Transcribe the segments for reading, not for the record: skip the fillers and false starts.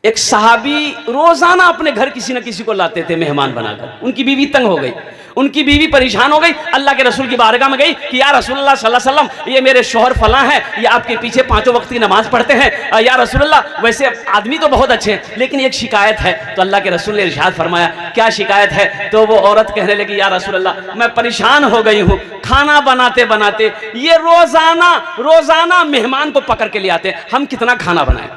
एक सहाबी रोजाना अपने घर किसी न किसी को लाते थे मेहमान बनाकर। उनकी बीवी तंग हो गई, उनकी बीवी परेशान हो गई, अल्लाह के रसूल की बारगाह में गई कि या रसूलुल्लाह सल्लल्लाहु अलैहि वसल्लम, ये मेरे शौहर फलां हैं, ये आपके पीछे पांचों वक्त की नमाज पढ़ते हैं, या रसूलुल्लाह वैसे आदमी तो बहुत अच्छे हैं लेकिन एक शिकायत है। तो अल्लाह के रसूल ने इरशाद फरमाया, क्या शिकायत है? तो वो औरत कहने लगी, या रसूलुल्लाह मैं परेशान हो गई हूँ, खाना बनाते बनाते ये रोजाना मेहमान को पकड़ के ले आते हैं, हम कितना खाना बनाएं?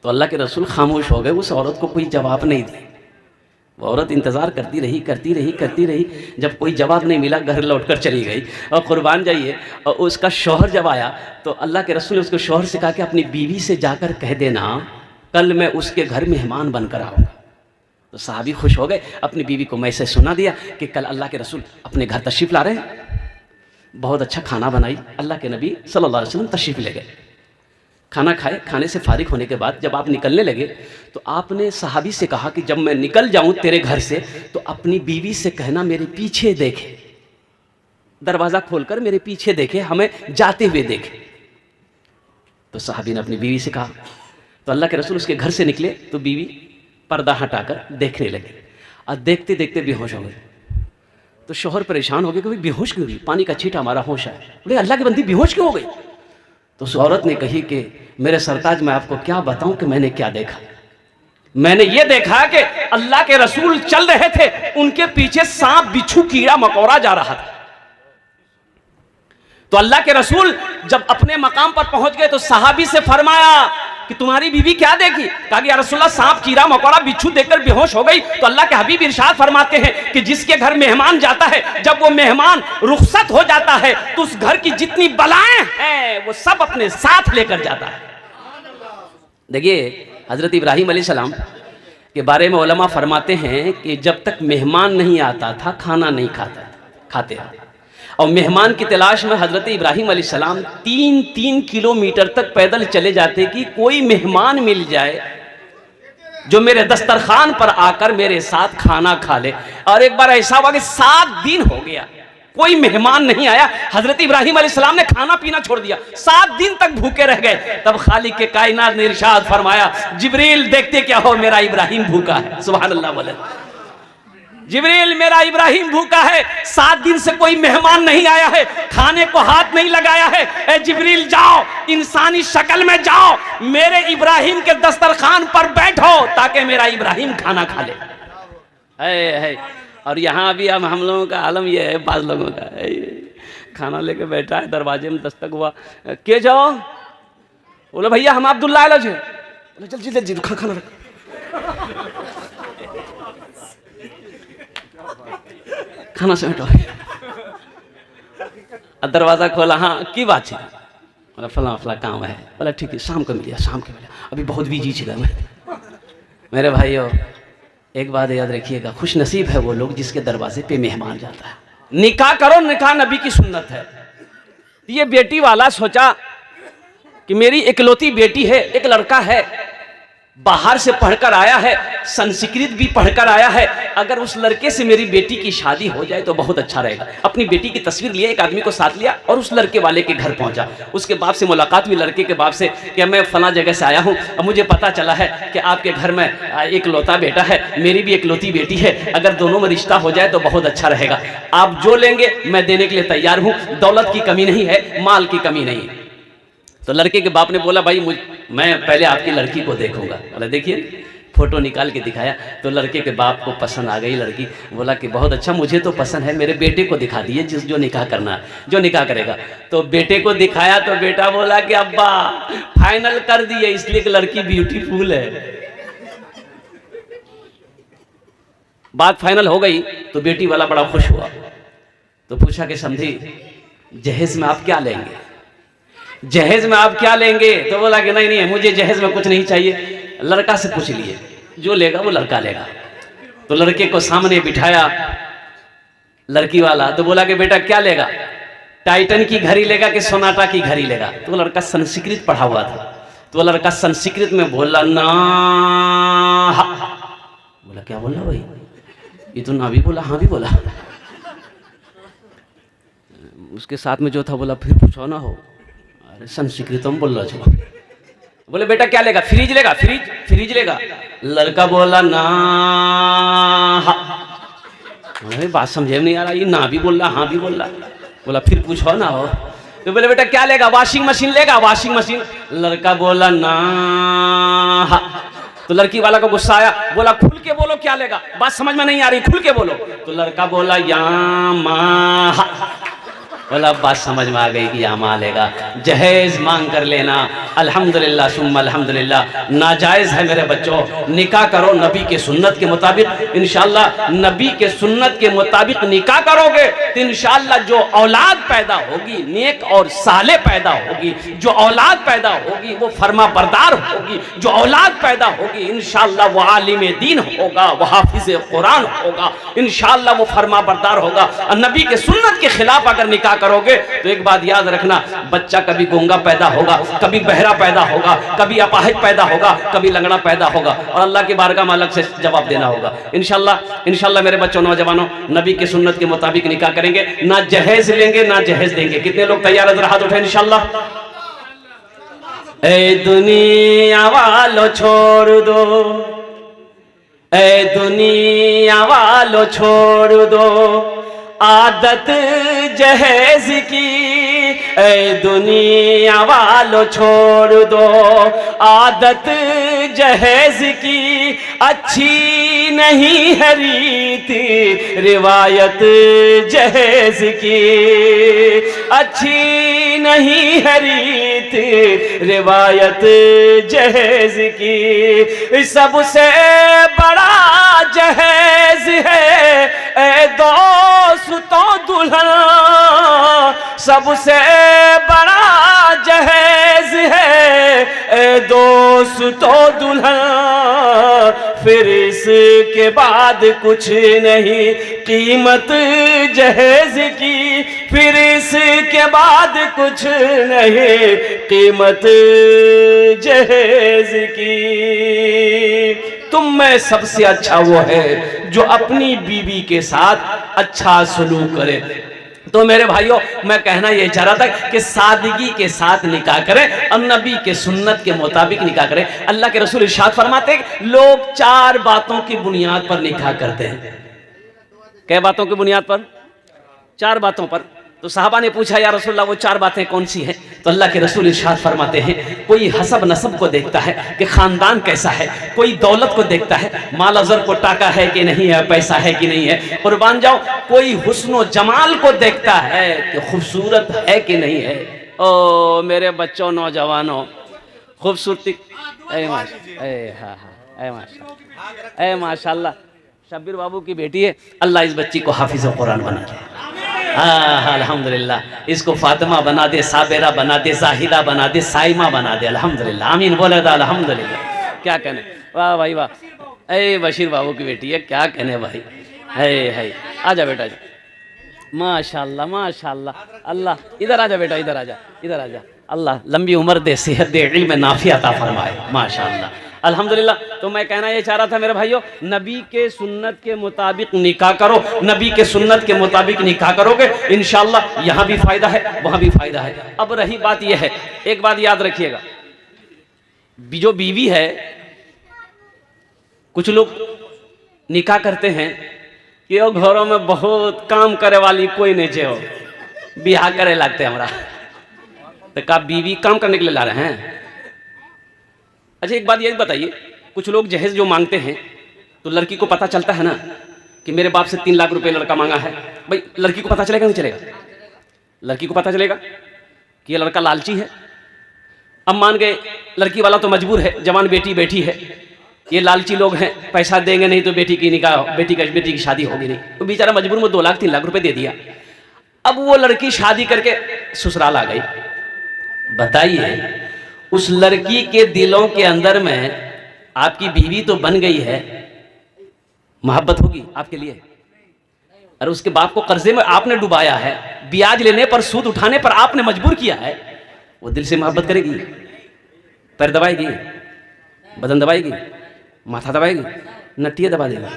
तो अल्लाह के रसूल खामोश हो गए, उस औरत को कोई जवाब नहीं दिया। वो औरत इंतज़ार करती रही, जब कोई जवाब नहीं मिला घर लौटकर चली गई। और कुर्बान जाइए, और उसका शौहर जब आया तो अल्लाह के रसूल ने उसके शौहर से कहा कि अपनी बीवी से जाकर कह देना कल मैं उसके घर मेहमान बनकर आऊँगा। तो साहबी खुश हो गए, अपनी बीवी को मैसेज सुना दिया कि कल अल्लाह के रसूल अपने घर तशरीफ़ ला रहे हैं, बहुत अच्छा खाना बनाई। अल्लाह के नबी सल्लल्लाहु अलैहि वसल्लम तशरीफ़ ले गए, खाना खाए। खाने से फारिग होने के बाद जब आप निकलने लगे तो आपने सहाबी से कहा कि जब मैं निकल जाऊं तेरे घर से तो अपनी बीवी से कहना मेरे पीछे देखे, दरवाज़ा खोलकर मेरे पीछे देखे, हमें जाते हुए देखे। तो सहाबी ने अपनी बीवी से कहा। तो अल्लाह के रसूल उसके घर से निकले तो बीवी पर्दा हटाकर देखने लगे, और देखते देखते बेहोश हो गए। तो शौहर परेशान हो गए कि बेहोश क्यों हुई, पानी का छींटा हमारा होश है। बोले अल्लाह की बंदी बेहोश क्यों हो गई? तो उस औरत ने कही कि मेरे सरताज मैं आपको क्या बताऊं कि मैंने क्या देखा। मैंने ये देखा कि अल्लाह के रसूल चल रहे थे, उनके पीछे सांप बिच्छू कीड़ा मकोड़ा जा रहा था। तो अल्लाह के रसूल जब अपने मकाम पर पहुंच गए तो सहाबी से फरमाया कि तुम्हारी बीवी क्या देखी? कहा कि या रसूलल्लाह सांप कीड़ा मकोड़ा बिच्छू देखकर बेहोश हो गई। तो अल्लाह के हबीब इरशाद फरमाते हैं कि जिसके घर मेहमान जाता है, जब वो मेहमान रुखसत हो जाता है तो उस घर की जितनी बलाएं हैं वो सब अपने साथ लेकर जाता है। देखिए हजरत इब्राहिम अलैहिस्सलाम के बारे में उलमा फरमाते हैं कि जब तक मेहमान नहीं आता था खाना नहीं खाते थे, और मेहमान की तलाश में हज़रत इब्राहिम अलैहिस्सलाम 3-3 किलोमीटर तक पैदल चले जाते कि कोई मेहमान मिल जाए जो मेरे दस्तरखान पर आकर मेरे साथ खाना खा ले। और एक बार ऐसा हुआ कि 7 दिन हो गया कोई मेहमान नहीं आया, हज़रत इब्राहिम अलैहिस्सलाम ने खाना पीना छोड़ दिया, 7 दिन तक भूखे रह गए। तब खालिक के कायनात ने इरशाद फरमाया, जिब्रील देखते क्या हो, मेरा इब्राहिम भूखा है। सुभान अल्लाह बोले, जिब्रील मेरा इब्राहिम भूखा है, 7 दिन से कोई मेहमान नहीं आया है, खाने को हाथ नहीं लगाया है। ए जिब्रील जाओ, इंसानी शक्ल में जाओ, मेरे इब्राहिम के दस्तरखान पर बैठो ताकि मेरा इब्राहिम खाना खा ले। है। और यहाँ भी हम लोगों का आलम यह है, बाज लोगों का खाना लेके बैठा है, दरवाजे में दस्तक हुआ, के जाओ? बोले भैया हम अब्दुल्ला आलज है। बोले जल्दी जल्दी खाना रख। खाना से हटो। दरवाजा खोला, हाँ की बात है? बोला फला फला काम है। बोला ठीक है, शाम को मिलिया, अभी बहुत बिजी छिला मैं। मेरे भाइयों एक बात याद रखिएगा, खुश नसीब है वो लोग जिसके दरवाजे पे मेहमान जाता है। निकाह करो, निकाह नबी की सुन्नत है। ये बेटी वाला सोचा कि मेरी इकलौती बेटी है, एक लड़का है, बाहर से पढ़कर आया है, संस्कृत भी पढ़कर आया है, अगर उस लड़के से मेरी बेटी की शादी हो जाए तो बहुत अच्छा रहेगा। अपनी बेटी की तस्वीर लिए, एक आदमी को साथ लिया और उस लड़के वाले के घर पहुंचा। उसके बाप से मुलाकात हुई, लड़के के बाप से, कि मैं फला जगह से आया हूं, अब मुझे पता चला है कि आपके घर में एक लौता बेटा है, मेरी भी एक लौती बेटी है, अगर दोनों में रिश्ता हो जाए तो बहुत अच्छा रहेगा। आप जो लेंगे मैं देने के लिए तैयार हूँ, दौलत की कमी नहीं है, माल की कमी नहीं है। तो लड़के के बाप ने बोला भाई मैं पहले आपकी लड़की को देखूंगा। बोला देखिए, फोटो निकाल के दिखाया तो लड़के के बाप को पसंद आ गई लड़की। बोला कि बहुत अच्छा, मुझे तो पसंद है, मेरे बेटे को दिखा दिए जो निकाह करना, जो निकाह करेगा। तो बेटे को दिखाया तो बेटा बोला कि अब्बा फाइनल कर दिए, इसलिए कि लड़की ब्यूटीफुल है। बात फाइनल हो गई तो बेटी वाला बड़ा खुश हुआ, तो पूछा कि समझी जहेज में आप क्या लेंगे, जहेज में आप क्या लेंगे? तो बोला कि नहीं मुझे जहेज में कुछ नहीं चाहिए, लड़का से पूछ लिए, जो लेगा वो लड़का लेगा। तो लड़के को सामने बिठाया लड़की वाला, तो बोला कि बेटा क्या लेगा, टाइटन की घड़ी लेगा कि सोनाटा की घड़ी लेगा? तो लड़का संस्कृत पढ़ा हुआ था, तो लड़का संस्कृत में बोला ना। बोला क्या बोला भाई, ये तो ना भी बोला हाँ भी बोला। उसके साथ में जो था बोला फिर पूछो ना हो, अरे संस्कृतम बोल रहा छो। बोले बेटा क्या लेगा? फ्रिज लेगा? फ्रिज लेगा। लड़का बोला ना। अरे बात समझे नहीं आ रहा, ये ना भी बोल रहा हाँ भी बोल रहा। बोला फिर पूछो ना हो। तो बोले बेटा क्या लेगा? वॉशिंग मशीन लेगा? Washing machine. लड़का बोला ना। तो लड़की वाला को गुस्सा आया, बोला खुल के बोलो क्या लेगा, बात समझ में नहीं आ रही, खुल के बोलो। तो लड़का बोला यामा। बोला बात समझ में आ गई कि यामा लेगा, जहेज मांग कर लेना। अल्हम्दुलिल्लाह सुम्मा अल्हम्दुलिल्लाह। नाजायज़ है मेरे बच्चों, निकाह करो नबी के सुन्नत के मुताबिक। इंशाअल्लाह नबी के सुन्नत के मुताबिक निकाह करोगे तो इंशाअल्लाह जो औलाद पैदा होगी नेक और साले पैदा होगी। जो औलाद पैदा होगी वो फरमा बरदार होगी। जो औलाद पैदा होगी इंशाअल्लाह वो आलिम दीन होगा, वो हाफिज कुरान होगा, इंशाअल्लाह वो फरमा बरदार होगा। और नबी के सुन्नत के खिलाफ अगर निकाह करोगे तो एक बात याद रखना, बच्चा कभी गूंगा पैदा होगा, कभी बहरा पैदा होगा, कभी अपाहिज पैदा होगा, कभी लंगड़ा पैदा होगा और अल्लाह की बारगाह में अलग से जवाब देना होगा। इंशाअल्लाह मेरे बच्चों नौजवानों नबी की सुन्नत के मुताबिक निकाह करेंगे, ना जहेज लेंगे ना जहेज देंगे। कितने लोग तैयार हैं? हाथ उठाएं इंशाअल्लाह। ए दुनिया वालों छोड़ दो, ए दुनिया वालों छोड़ दो आदत जहेज की। ए दुनिया वालों छोड़ दो आदत जहेज की। अच्छी नहीं है रीति रिवायत जहेज की। अच्छी नहीं है रीति रिवायत जहेज की। सबसे बड़ा जहेज है ए दोस्तों दुल्हन। सबसे बड़ा जहेज है ए दोस्तों दुल्हन। फिर इसके बाद कुछ नहीं कीमत जहेज की। फिर इसके बाद कुछ नहीं कीमत जहेज की। तुम में सबसे अच्छा वो है जो अपनी बीवी के साथ अच्छा सलूक करे। तो मेरे भाइयों मैं कहना ये चाह रहा था कि सादगी के साथ निकाह करें और नबी के सुन्नत के मुताबिक निकाह करें। अल्लाह के रसूल इरशाद फरमाते हैं लोग 4 बातों की बुनियाद पर निकाह करते हैं। कै बातों की बुनियाद पर? 4 बातों पर। तो साहबा ने पूछा या रसूलल्लाह वो 4 बातें कौन सी हैं? तो अल्लाह के रसूल इरशाद फरमाते हैं कोई हसब नसब को देखता है कि खानदान कैसा है, कोई दौलत को देखता है माल अजर को टाका है कि नहीं है, पैसा है कि नहीं है, कुर्बान जाओ। कोई हुस्न जमाल को देखता है कि खूबसूरत है कि नहीं है। ओ मेरे बच्चों नौजवानों खूबसूरती माशाल्लाह शब्बीर बाबू की बेटी है, अल्लाह इस बच्ची को हाफिज कुरान बना दे। अल्हम्दुलिल्लाह, इसको फातिमा बना दे, साबिरा बना दे, जाहिदा बना दे, साइमा बना दे। अल्हम्दुलिल्लाह, आमीन बोले था अल्हम्दुलिल्लाह। क्या कहने, वाह भाई वाह। ए बशीर बाबू की बेटी है, क्या कहने भाई। है आजा बेटा, माशाल्लाह माशाल्लाह। अल्लाह इधर आजा बेटा, इधर आजा, इधर आजा। अल्लाह लंबी उम्र दे, सेहत दे, इल्म नाफिया अता फरमाए माशाल्लाह अल्हम्दुलिल्लाह। तो मैं कहना ये चाह रहा था मेरे भाइयों नबी के सुन्नत के मुताबिक निकाह करो। नबी के सुन्नत के मुताबिक निकाह करोगे इंशाअल्लाह यहाँ भी फायदा है वहाँ भी फायदा है। अब रही बात यह है, एक बात याद रखिएगा, जो बीवी है कुछ लोग निकाह करते हैं कि वो घरों में बहुत काम करे वाली कोई नहीं जे हो, बियाह करे लगते हमारा। तो का बीवी काम करने के लिए ला रहे हैं? अच्छा एक बात ये बताइए, कुछ लोग जहेज जो मांगते हैं तो लड़की को पता चलता है ना कि मेरे बाप से 3 लाख रुपए लड़का मांगा है, भाई लड़की को पता चलेगा नहीं चलेगा? लड़की को पता चलेगा कि ये लड़का लालची है। अब मान गए लड़की वाला तो मजबूर है, जवान बेटी बैठी है, ये लालची लोग हैं, पैसा देंगे नहीं तो बेटी की निकाह, बेटी की शादी होगी नहीं। तो बेचारा मजबूर में 2 लाख 3 लाख रुपए दे दिया। अब वो लड़की शादी करके ससुराल आ गई। बताइए उस लड़की के दिलों के अंदर में आपकी बीवी तो बन गई है, मोहब्बत होगी आपके लिए? अरे उसके बाप को कर्जे में आपने डुबाया है, ब्याज लेने पर सूद उठाने पर आपने मजबूर किया है, वो दिल से मोहब्बत करेगी? पैर दबाएगी, बदन दबाएगी, माथा दबाएगी, नटिया दबा देगी।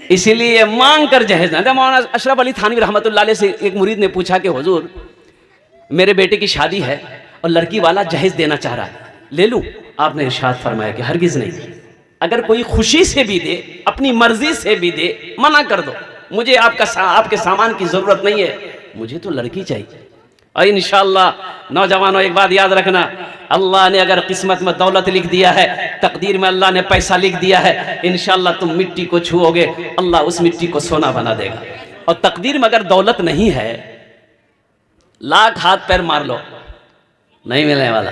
इसीलिए मांग कर जहेज ना। मौलाना अशरफ अली थानवी रहमतुल्लाह अलैह से एक मुरीद ने पूछा कि हुजूर मेरे बेटे की शादी है और लड़की वाला जहेज देना चाह रहा है, ले लूं? आपने इरशाद फरमाया कि हरगिज नहीं। अगर कोई खुशी से भी दे, अपनी मर्जी से भी दे, मना कर दो, मुझे आपके सामान की जरूरत नहीं है, मुझे तो लड़की चाहिए। और इंशाअल्लाह नौजवानों एक बात याद रखना, अल्लाह ने अगर किस्मत में दौलत लिख दिया है, तकदीर में अल्लाह ने पैसा लिख दिया है, इंशाअल्लाह तुम मिट्टी को छुओगे, अल्लाह उस मिट्टी को सोना बना देगा। और तकदीर में अगर दौलत नहीं है, लाख हाथ पैर मार लो, नहीं मिलने वाला।